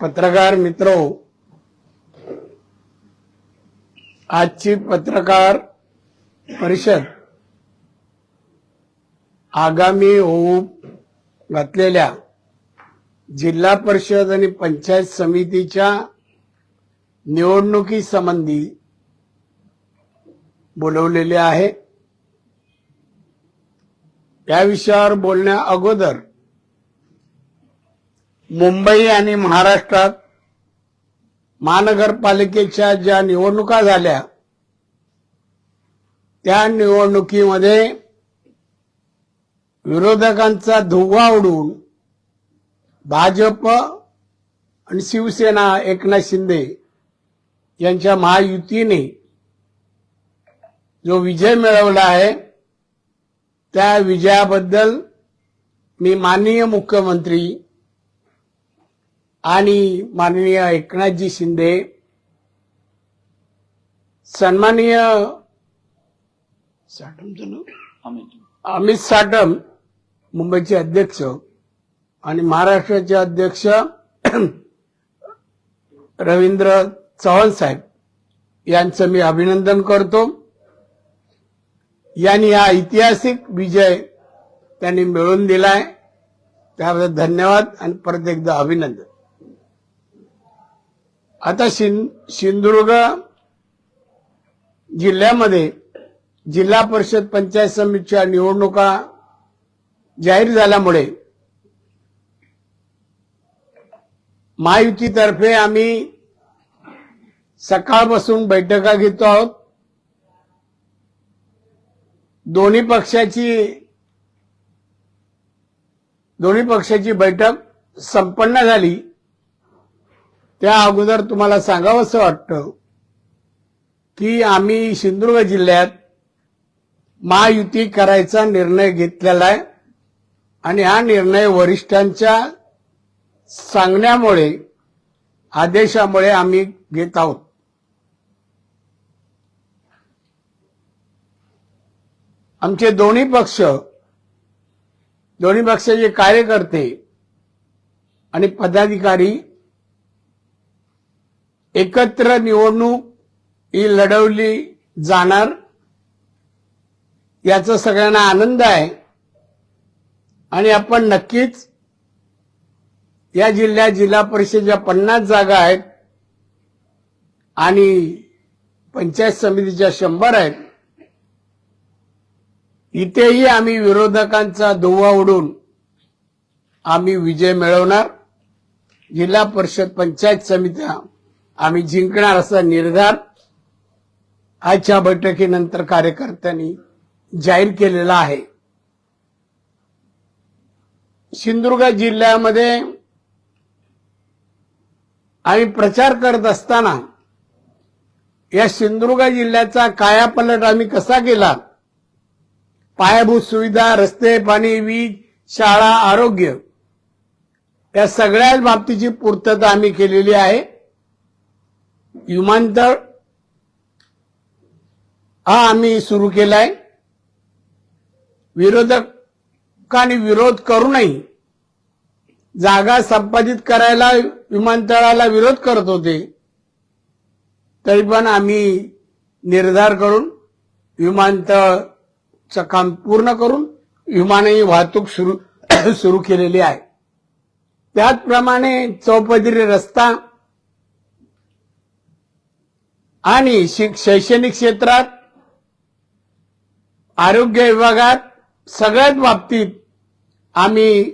पत्रकार मित्रो, आजची पत्रकार परिषद आगामी होऊ घातलेल्या जिल्हा परिषद आणि पंचायत समितीच्या निवडणुकीसंबंधी बोलवलेली आहे। या विषयावर बोलण्या अगोदर मुंबई आणि महाराष्ट्रात महानगरपालिकेच्या ज्या निवडणुका झाल्या त्या निवडणुकीमध्ये विरोधकांचा धुव्वा उडून भाजप आणि शिवसेना एकनाथ शिंदे यांच्या महायुतीने जो विजय मिळवला आहे त्या विजयाबद्दल मी माननीय मुख्यमंत्री आणि माननीय एकनाथजी शिंदे, सन्माननीय अमित साटम मुंबईचे अध्यक्ष आणि महाराष्ट्राचे अध्यक्ष रवींद्र चव्हाण साहेब यांचं मी अभिनंदन करतो। यांनी हा ऐतिहासिक विजय त्यांनी मिळवून दिलाय, त्याबद्दल धन्यवाद आणि परत एकदा अभिनंदन। आता सिंधुदुर्ग जिल्ह्यामध्ये जिल्हा परिषद पंचायत समितीच्या निवडणुका जाहीर झाल्यामुळे महायुतीतर्फे आम्ही सकाळपासून बैठका घेतो आहोत। दोन्ही पक्षाची बैठक संपन्न झाली। त्या अगोदर तुम्हाला सांगावंसं वाटतं की आम्ही सिंधुदुर्ग जिल्ह्यात महायुती करायचा निर्णय घेतलेला आहे आणि हा निर्णय वरिष्ठांच्या सांगण्यामुळे आदेशामुळे आम्ही घेत आहोत। आमचे दोन्ही पक्षाचे कार्यकर्ते आणि पदाधिकारी एकत्र निवडणूक ही लढवली जाणार याचा सगळ्यांना आनंद आहे आणि आपण नक्कीच या जिल्हा परिषदेच्या 50 जागा आहेत आणि पंचायत समितीच्या 100 आहेत। इथेही आम्ही विरोधकांचा धुव्वा उडून आम्ही विजय मिळवणार। जिल्हा परिषद पंचायत समित्या आम्ही जिंकणार असा निर्धार आजच्या बैठकीनंतर कार्यकर्त्यांनी जाहीर केलेला आहे। सिंधुदुर्ग जिल्ह्यामध्ये आम्ही प्रचार करत असताना या सिंधुदुर्ग जिल्ह्याचा कायापालट आम्ही कसा केला, पायाभूत सुविधा, रस्ते, पाणी, वीज, शाळा, आरोग्य या सगळ्या बाबतीची पूर्तता आम्ही केलेली आहे। विमानतळ हा आम्ही सुरू केलाय। विरोधकांनी विरोध करूनही जागा संपादित करायला विमानतळाला विरोध करत होते, तरी पण आम्ही निर्धार करून विमानतळाचं काम पूर्ण करून विमानही वाहतूक सुरू केलेली आहे। त्याचप्रमाणे चौपदरी रस्ता आणि शैक्षणिक क्षेत्रात, आरोग्य विभागात सगळ्याच बाबतीत आम्ही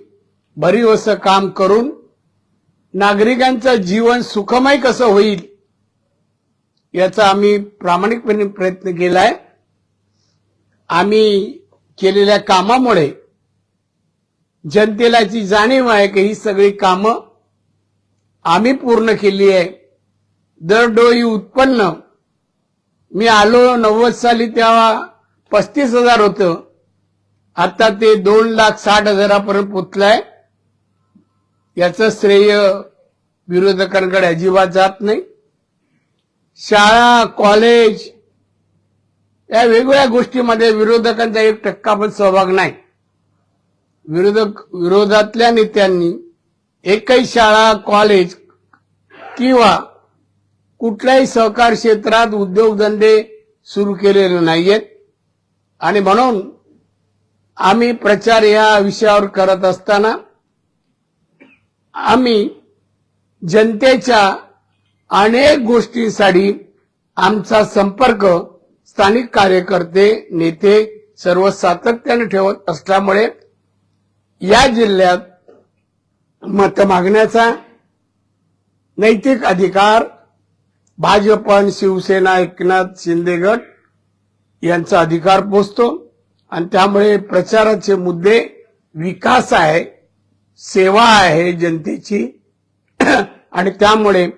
भरीव असं काम करून नागरिकांचं जीवन सुखमय कसं होईल याचा आम्ही प्रामाणिकपणे प्रयत्न केलाय। आम्ही केलेल्या कामामुळे जनतेला जी जाणीव आहे की ही सगळी कामं आम्ही पूर्ण केली आहे। दरडोई उत्पन्न मी आलो 90 साली तेव्हा 35,000 होतं, आता ते 2,60,000 पर्यंत पोहोचलंय। याचं श्रेय विरोधकांकडे अजिबात जात नाही। शाळा, कॉलेज या वेगवेगळ्या गोष्टीमध्ये विरोधकांचा 1% पण सहभाग नाही। विरोधातल्या नेत्यांनी एकही शाळा, कॉलेज किंवा कुठल्याही सहकार क्षेत्रात उद्योगधंदे सुरू केलेले नाहीयेत आणि म्हणून आम्ही प्रचार या विषयावर करत असताना आम्ही जनतेच्या अनेक गोष्टींसाठी आमचा संपर्क स्थानिक कार्यकर्ते नेते सर्व सातत्याने ठेवत असल्यामुळे या जिल्ह्यात मत मागण्याचा नैतिक अधिकार भाजप आणि शिवसेना एकनाथ शिंदे गट यांचा अधिकार पोचतो आणि त्यामुळे प्रचाराचे मुद्दे विकास आहे, सेवा आहे जनतेची आणि त्यामुळे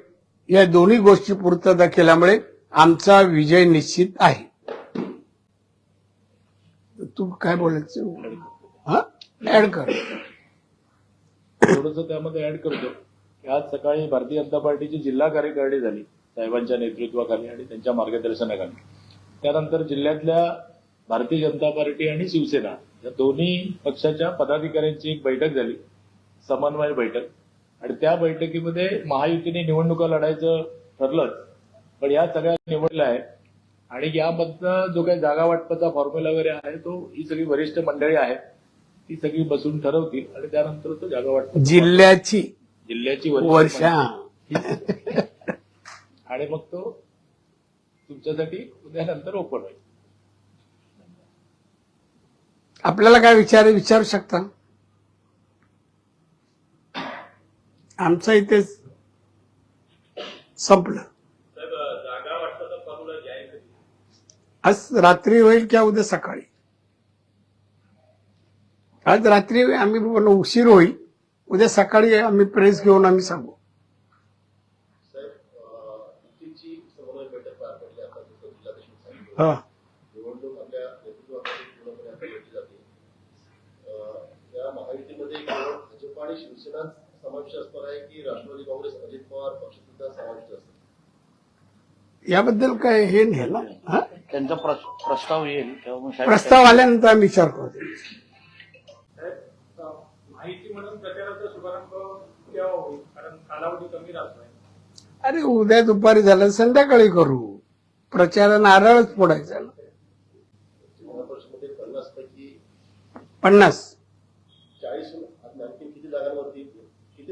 या दोन्ही गोष्टी पूर्तता केल्यामुळे आमचा विजय निश्चित आहे. तू काय बोलायचं? हा, ऍड कर. थोडंसं त्यामध्ये ऍड करतो की आज सकाळी भारतीय जनता पार्टीची जिल्हा कार्यकारिणी झाली साहेबांच्या नेतृत्वाखाली आणि त्यांच्या मार्गदर्शनाखाली. त्यानंतर जिल्ह्यातल्या भारतीय जनता पार्टी आणि शिवसेना या दोन्ही पक्षाच्या पदाधिकाऱ्यांची एक बैठक झाली, समन्वय बैठक. आणि त्या बैठकीमध्ये महायुतीने निवडणुका लढायचं ठरलंच, पण या सगळ्या निवडल्या आहेत आणि यामधनं जो काही जागा वाटपाचा फॉर्म्युला वगैरे आहे तो ही सगळी वरिष्ठ मंडळी आहेत ती सगळी बसून ठरवतील आणि त्यानंतर तो जागा वाटप जिल्ह्याची वर्ष आणि मग तो तुमच्यासाठी उद्यानंतर ओपन होईल. आपल्याला काय विचारू शकता? आमचं इथे संपलं. आज रात्री होईल किंवा उद्या सकाळी? आज रात्री आम्ही उशीर होईल, उद्या सकाळी आम्ही प्रेस घेऊन आम्ही सांगू. हा, निवडणूक आपल्या नेतृत्वाखाली पूर्णपणे आता लढली जाते. या महायुतीमध्ये केवळ भाजप आणि शिवसेना समाविष्ट असणार आहे की राष्ट्रवादी काँग्रेस, अजित पवार पक्ष सुद्धा समाविष्ट असतात? याबद्दल काय हे नाही ना. हा? त्यांचा प्रस्ताव येईल तेव्हा मग साहेब प्रस्ताव आल्यानंतर आम्ही विचार करतो. माहिती म्हणून प्रचाराचा शुभारंभ केव्हा होईल? कारण कालावधी कमी राहतोय. अरे उद्या दुपारी झालं, संध्याकाळी करू. प्रचार नारळच फोडायचा ना. जिल्हा परिषदेमध्ये 50 पैकी 50 40 आणखी किती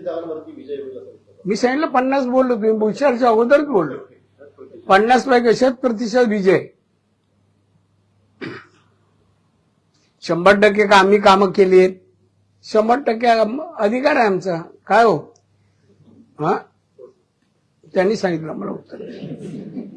जागांवरती विजय होईल असं वाटतं? मी सांगितलं 50 बोललो, तुम्ही विचारच्या अगोदरच बोललो. 50 पैकी 100% विजय. 100% आम्ही कामं केली आहेत, 100% अधिकार आहे आमचा. काय हो, हा, त्यांनी सांगितलं मला उत्तर.